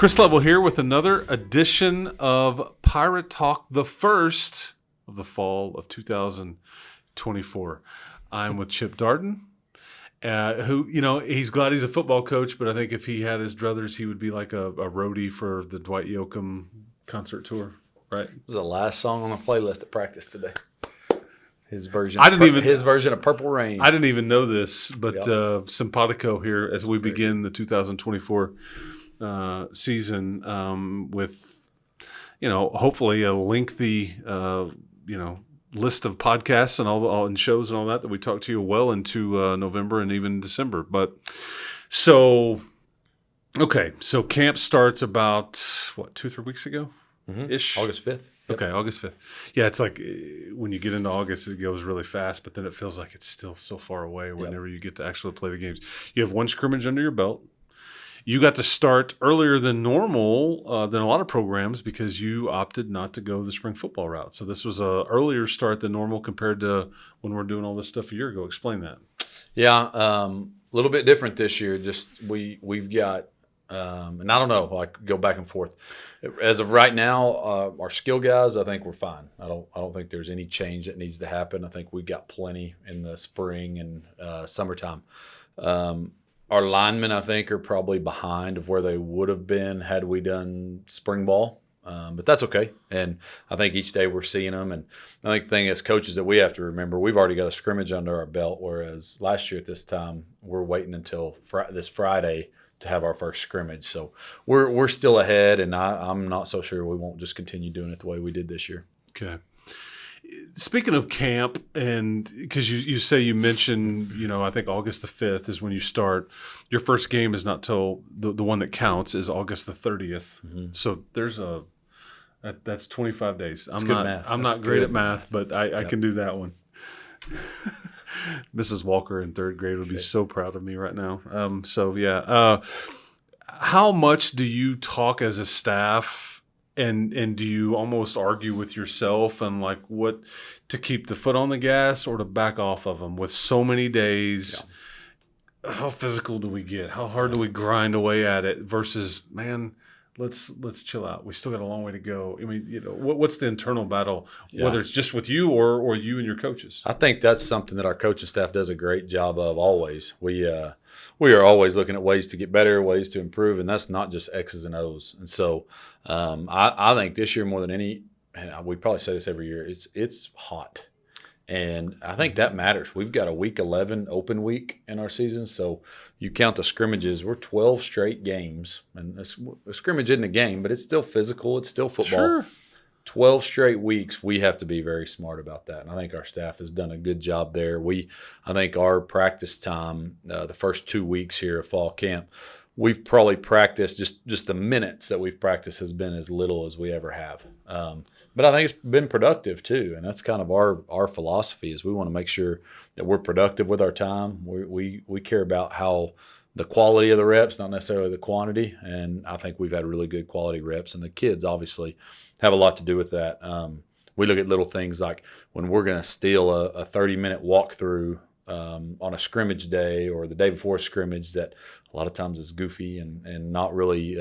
Chris Level here with another edition of Pirate Talk, the first of the fall of 2024. I'm with Chip Darden, who, he's glad he's a football coach, but I think if he had his druthers, he would be like a roadie for the Dwight Yoakam concert tour, right? This is the last song on the playlist at practice today. His version of Purple Rain. I didn't even know this, but simpatico here as we begin the 2024 season with, hopefully a lengthy, list of podcasts and all and shows and all that we talk to you well into November and even December. But so camp starts about 2-3 weeks ago ish. August 5th. Yep. Okay, August 5th. Yeah, it's like when you get into August, it goes really fast, but then it feels like it's still so far away whenever you get to actually play the games. You have one scrimmage under your belt. You got to start earlier than normal than a lot of programs because you opted not to go the spring football route. So this was a earlier start than normal compared to when we're doing all this stuff a year ago. Explain that. Yeah, a little bit different this year. Just we've got, and I don't know, like go back and forth. As of right now, our skill guys, I think we're fine. I don't think there's any change that needs to happen. I think we've got plenty in the spring and summertime. Our linemen, I think, are probably behind of where they would have been had we done spring ball. But that's okay. And I think each day we're seeing them. And I think the thing as coaches that we have to remember, we've already got a scrimmage under our belt, whereas last year at this time, we're waiting until this Friday to have our first scrimmage. So we're still ahead, and I'm not so sure we won't just continue doing it the way we did this year. Okay. Speaking of camp, and because you mentioned, I think August the 5th is when you start. Your first game is not till the one that counts is August the 30th. Mm-hmm. So there's that's 25 days. I'm not great at math, but I can do that one. Mrs. Walker in third grade would be so proud of me right now. How much do you talk as a staff? And do you almost argue with yourself and like what to keep the foot on the gas or to back off of them with so many days? Yeah. How physical do we get? How hard do we grind away at it versus, man, let's chill out. We still got a long way to go. I mean, what's the internal battle, whether it's just with you or you and your coaches? I think that's something that our coaching staff does a great job of always. We are always looking at ways to get better, ways to improve, and that's not just X's and O's. And so I think this year more than any, and we probably say this every year, it's hot. And I think that matters. We've got a week 11 open week in our season, so you count the scrimmages, we're 12 straight games. And a scrimmage isn't a game, but it's still physical. It's still football. Sure. 12 straight weeks, we have to be very smart about that. And I think our staff has done a good job there. I think our practice time, the first 2 weeks here of fall camp, we've probably practiced just the minutes that we've practiced has been as little as we ever have. But I think it's been productive too. And that's kind of our philosophy is we want to make sure that we're productive with our time. We care about how the quality of the reps, not necessarily the quantity. And I think we've had really good quality reps. And the kids obviously have a lot to do with that. We look at little things like when we're going to steal a 30-minute walkthrough on a scrimmage day or the day before scrimmage that a lot of times is goofy and not really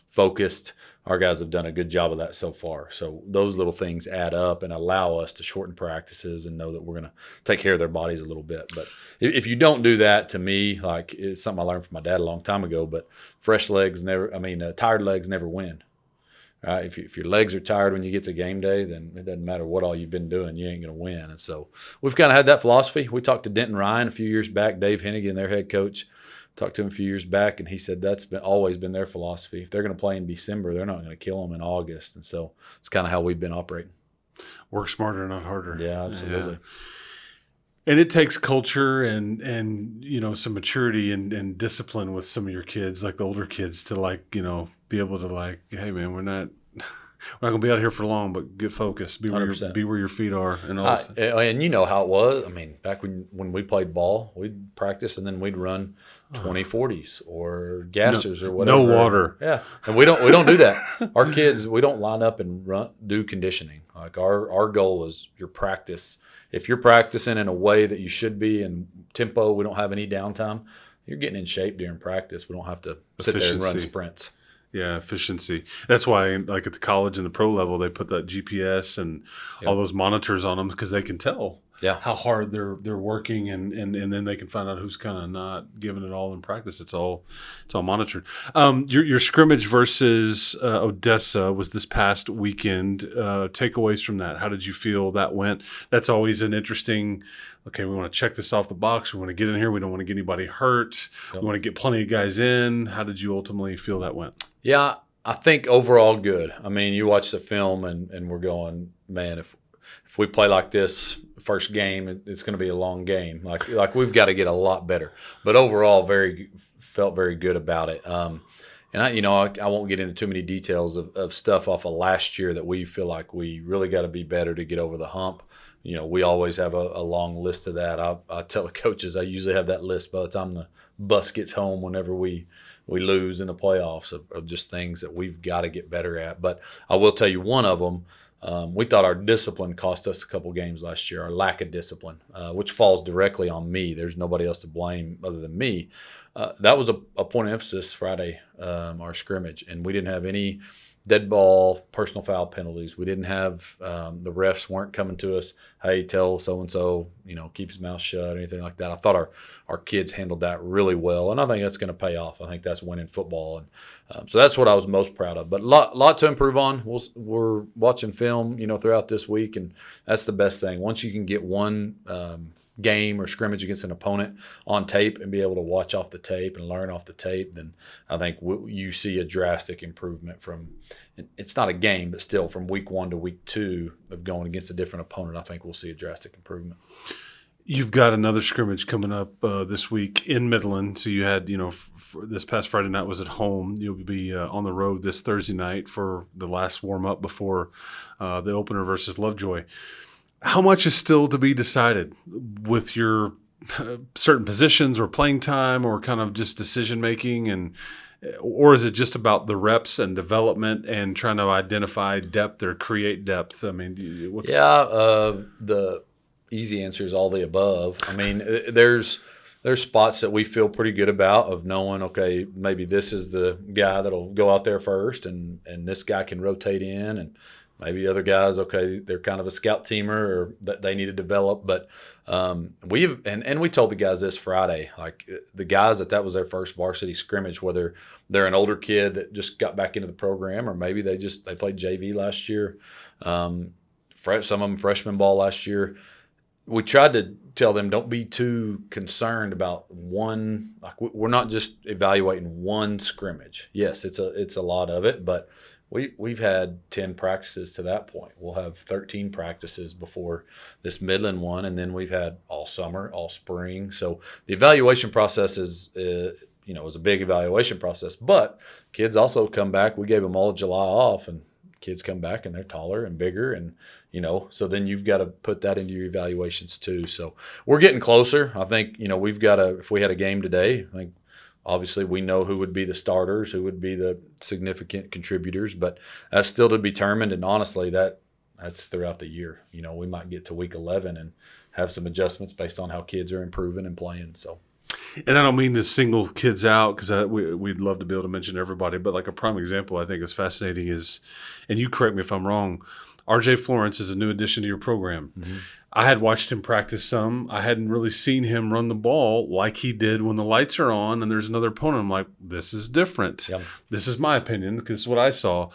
focused. Our guys have done a good job of that so far. So those little things add up and allow us to shorten practices and know that we're going to take care of their bodies a little bit. But if you don't do that, to me, like it's something I learned from my dad a long time ago, but tired legs never win. Right? If your legs are tired when you get to game day, then it doesn't matter what all you've been doing, you ain't going to win. And so we've kind of had that philosophy. We talked to Denton Ryan a few years back, Dave Hennigan, their head coach, talked to him a few years back, and he said that's always been their philosophy. If they're going to play in December, they're not going to kill them in August. And so it's kind of how we've been operating. Work smarter, not harder. Yeah, absolutely. Yeah. And it takes culture and some maturity and discipline with some of your kids, like the older kids, to be able to hey man, we're not gonna be out here for long, but get focused, be where your feet are, and all. And you know how it was. I mean, back when we played ball, we'd practice and then we'd run 20-40s or gassers or whatever. No water. Yeah, and we don't do that. Our kids, we don't line up and do conditioning. Like our goal is your practice. If you're practicing in a way that you should be in tempo, we don't have any downtime, you're getting in shape during practice. We don't have to sit there and run sprints. Yeah, efficiency. That's why, like at the college and the pro level, they put that GPS and all those monitors on them because they can tell Yeah. how hard they're working, and then they can find out who's kind of not giving it all in practice. It's all monitored. Your scrimmage versus Odessa was this past weekend. Takeaways from that? How did you feel that went? That's always an interesting. Okay, we want to check this off the box. We want to get in here. We don't want to get anybody hurt. We want to get plenty of guys in. How did you ultimately feel that went? Yeah, I think overall good. I mean, you watch the film and we're going, man, if we play like this first game, it's going to be a long game. Like we've got to get a lot better. But overall, felt very good about it. And I won't get into too many details of stuff off of last year that we feel like we really got to be better to get over the hump. We always have a long list of that. I tell the coaches I usually have that list by the time the bus gets home whenever we lose in the playoffs of just things that we've got to get better at. But I will tell you one of them, we thought our discipline cost us a couple games last year, our lack of discipline, which falls directly on me. There's nobody else to blame other than me. That was a point of emphasis Friday, our scrimmage, and we didn't have any dead ball, personal foul penalties. We didn't have the refs weren't coming to us, hey, tell so-and-so, keep his mouth shut or anything like that. I thought our kids handled that really well, and I think that's going to pay off. I think that's winning football. And so that's what I was most proud of. But a lot to improve on. We're watching film, throughout this week, and that's the best thing. Once you can get one game or scrimmage against an opponent on tape and be able to watch off the tape and learn off the tape, then I think you see a drastic improvement from – it's not a game, but still from week 1 to week 2 of going against a different opponent, I think we'll see a drastic improvement. You've got another scrimmage coming up this week in Midland. So you had, this past Friday night was at home. You'll be on the road this Thursday night for the last warm-up before the opener versus Lovejoy. How much is still to be decided with your certain positions or playing time or kind of just decision making, or is it just about the reps and development and trying to identify depth or create depth? I mean, the easy answer is all the above. I mean, there's spots that we feel pretty good about of knowing, okay, maybe this is the guy that'll go out there first, and this guy can rotate in, and maybe other guys, okay, they're kind of a scout teamer or that they need to develop. But we told the guys this Friday, like the guys that was their first varsity scrimmage, whether they're an older kid that just got back into the program or maybe they played JV last year, some of them freshman ball last year. We tried to tell them don't be too concerned about one. Like we're not just evaluating one scrimmage. Yes, it's a lot of it, but we've had 10 practices to that point. We'll have 13 practices before this Midland one, and then we've had all summer, all spring. So the evaluation process is a big evaluation process. But kids also come back. We gave them all July off, and kids come back and they're taller and bigger, and so then you've got to put that into your evaluations too. So we're getting closer. I think we've got if we had a game today, I think obviously we know who would be the starters, who would be the significant contributors, but that's still to be determined. And honestly, that's throughout the year. We might get to week 11 and have some adjustments based on how kids are improving and playing. So. And I don't mean to single kids out because we'd love to be able to mention everybody, but like a prime example I think is fascinating is, and you correct me if I'm wrong, RJ Florence is a new addition to your program. Mm-hmm. I had watched him practice some. I hadn't really seen him run the ball like he did when the lights are on and there's another opponent. I'm like, this is different. Yep. This is my opinion because it's what I saw.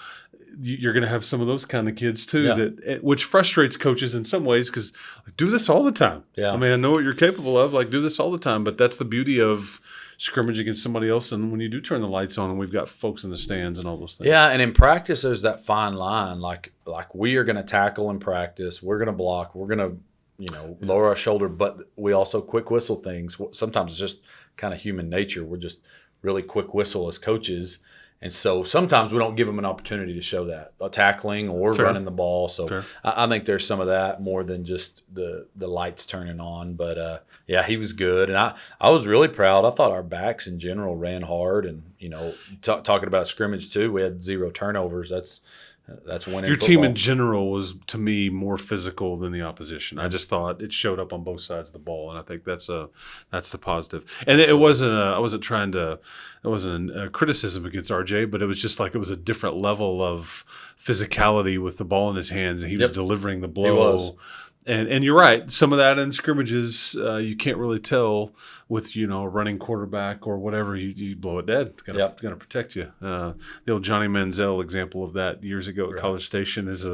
You're going to have some of those kind of kids too, which frustrates coaches in some ways because do this all the time. Yeah. I mean, I know what you're capable of. Like, do this all the time. But that's the beauty of scrimmage against somebody else. And when you do turn the lights on and we've got folks in the stands and all those things. Yeah, and in practice, there's that fine line. Like we are going to tackle in practice. We're going to block. We're going to lower our shoulder. But we also quick whistle things. Sometimes it's just kind of human nature. We're just really quick whistle as coaches. And so sometimes we don't give them an opportunity to show that, tackling or running the ball. So I think there's some of that more than just the lights turning on. But, he was good. And I was really proud. I thought our backs in general ran hard. And, talking about scrimmage too, we had 0 turnovers. That's winning Your football. team in general was, to me, more physical than the opposition. I just thought it showed up on both sides of the ball, and I think that's the positive. And it wasn't it wasn't a criticism against RJ, but it was just like it was a different level of physicality with the ball in his hands, and he was delivering the blow. He was. And you're right. Some of that in scrimmages, you can't really tell with a running quarterback or whatever. You blow it dead. Got to protect you. The old Johnny Manziel example of that years ago at College Station is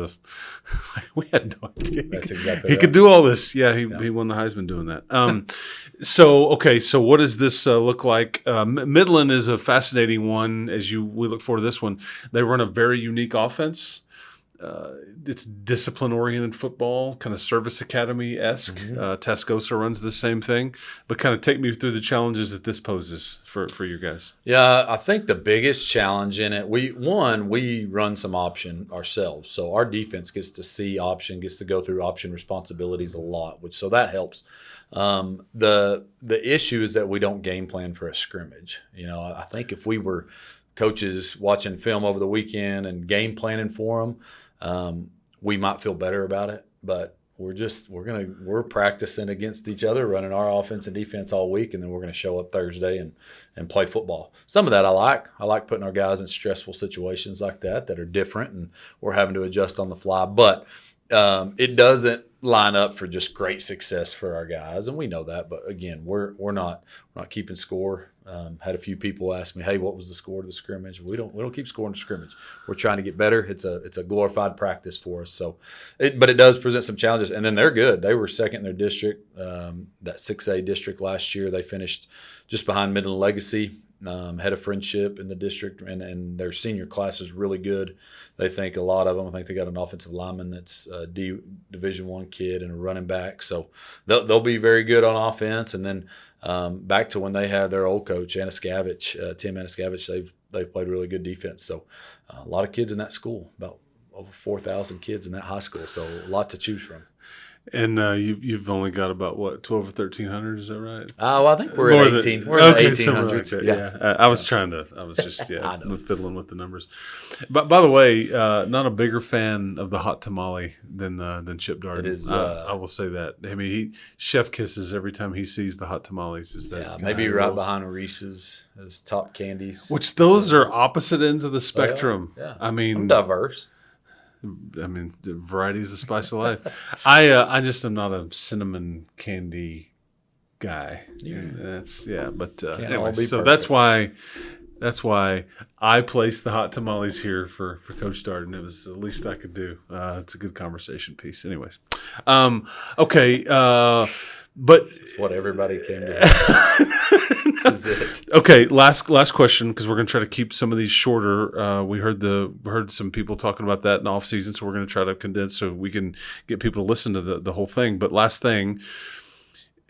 we had no idea. That's exactly he right. could do all this. Yeah, he won the Heisman doing that. So what does this look like? Midland is a fascinating one. We look forward to this one. They run a very unique offense. It's discipline-oriented football, kind of service academy-esque. THSCA runs the same thing. But kind of take me through the challenges that this poses for you guys. Yeah, I think the biggest challenge in it, we run some option ourselves. So our defense gets to see option, gets to go through option responsibilities a lot, so that helps. The issue is that we don't game plan for a scrimmage. I think if we were coaches watching film over the weekend and game planning for them, we might feel better about it, but we're practicing against each other, running our offense and defense all week, and then we're going to show up Thursday and play football. Some of that I like. I like putting our guys in stressful situations like that are different, and we're having to adjust on the fly. But it doesn't line up for just great success for our guys, and we know that. But again, we're not keeping score. Had a few people ask me, "Hey, what was the score of the scrimmage?" We don't keep scoring the scrimmage. We're trying to get better. It's a glorified practice for us. So, but it does present some challenges. And then they're good. They were second in their district, that 6A district last year. They finished just behind Midland Legacy, head of Friendship in the district, and their senior class is really good. They think a lot of them. I think they got an offensive lineman that's a Division I kid and a running back. So they'll be very good on offense. And then back to when they had their old coach, Tim Anaskavich, they've played really good defense. So a lot of kids in that school, about over 4,000 kids in that high school. So a lot to choose from. And you've only got about 12 or 1,300, is that right? Well, I think we're at 18. We're in the 1800s. Like yeah. I was just fiddling with the numbers. But by the way, not a bigger fan of the hot tamale than Chip Darden. It is. I will say that. I mean, he chef kisses every time he sees the hot tamales. Maybe right behind Reese's as top candies. Which those are opposite ends of the spectrum. Yeah. I mean, I'm diverse. The variety is the spice of life. I just am not a cinnamon candy guy. Anyway, so that's why I placed the hot tamales here for Coach Darden. It was the least I could do. It's a good conversation piece. Anyways, okay. But it's what everybody came to. This is it. Okay, last question, because we're going to try to keep some of these shorter. We heard some people talking about that in the off season, so we're going to try to condense so we can get people to listen to the whole thing. But last thing,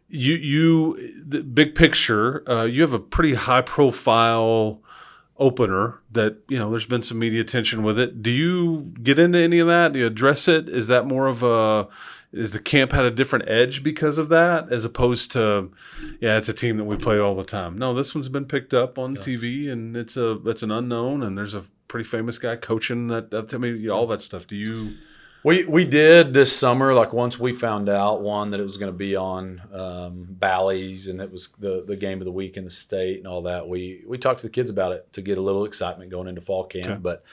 the big picture, you have a pretty high profile opener that there's been some media attention with it. Do you get into any of that? Do you address it? Is that more of is the camp had a different edge because of that, as opposed to, it's a team that we play all the time? No, this one's been picked up on TV, and it's an unknown, and there's a pretty famous guy coaching that. I mean, all that stuff. Do you? We did this summer, like once we found out, that it was going to be on Bally's, and it was the game of the week in the state and all that. We talked to the kids about it to get a little excitement going into fall camp, okay. But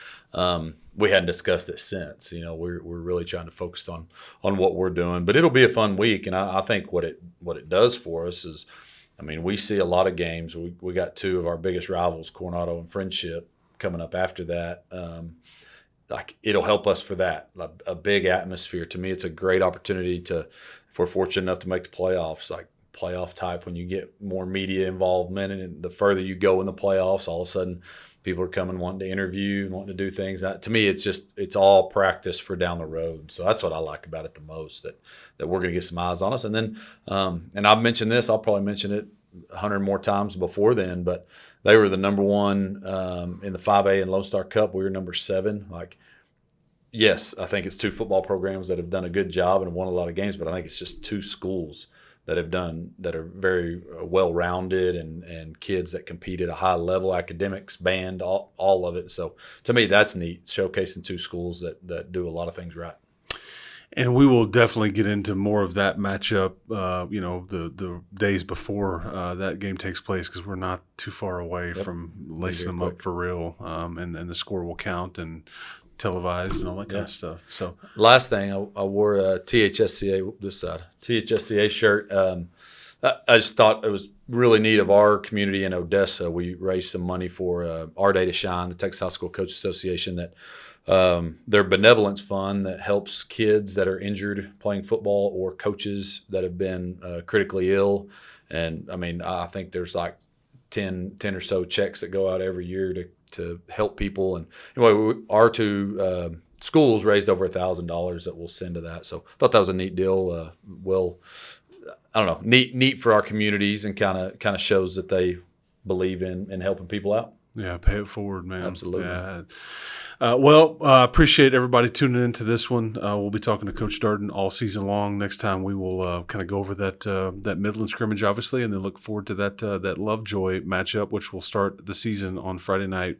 we hadn't discussed it since. We're really trying to focus on what we're doing, but it'll be a fun week, and I think what it does for us is, I mean, we see a lot of games. We got two of our biggest rivals, Coronado and Friendship, coming up after that. Like, it'll help us for that, a big atmosphere. To me, it's a great opportunity if we're fortunate enough to make the playoffs, like playoff type, when you get more media involvement, and the further you go in the playoffs, all of a sudden people are coming wanting to interview and wanting to do things. That, to me, it's all practice for down the road. So that's what I like about it the most, that we're going to get some eyes on us. And then, and I've mentioned this, I'll probably mention it 100 more times before then, but they were the number one in the 5A and Lone Star Cup. We were number 7. Like, yes, I think it's two football programs that have done a good job and have won a lot of games, but I think it's just two schools that are very well rounded and kids that compete at a high level, academics, band, all of it. So to me, that's neat, showcasing two schools that do a lot of things right. And we will definitely get into more of that matchup, the days before that game takes place, because we're not too far away from lacing them up for real, and the score will count and televised and all that kind of stuff. So last thing, I wore a THSCA shirt. I just thought it was really neat of our community in Odessa. We raised some money for Our Day to Shine, the Texas High School Coaches Association, that their benevolence fund that helps kids that are injured playing football or coaches that have been critically ill. And I mean, I think there's like 10 or so checks that go out every year to help people. And anyway, our two schools raised over $1,000 that we'll send to that. So I thought that was a neat deal. I don't know, neat for our communities, and kind of shows that they believe in helping people out. Yeah, pay it forward, man. Absolutely. Yeah. Appreciate everybody tuning into this one. We'll be talking to Coach Darden all season long. Next time we will kind of go over that Midland scrimmage, obviously, and then look forward to that Lovejoy matchup, which will start the season on Friday night,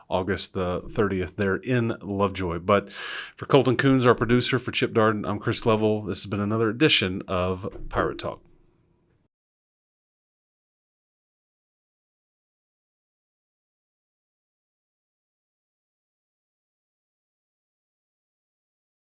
August the 30th, there in Lovejoy. But for Colton Coons, our producer, for Chip Darden, I'm Chris Level. This has been another edition of Pirate Talk.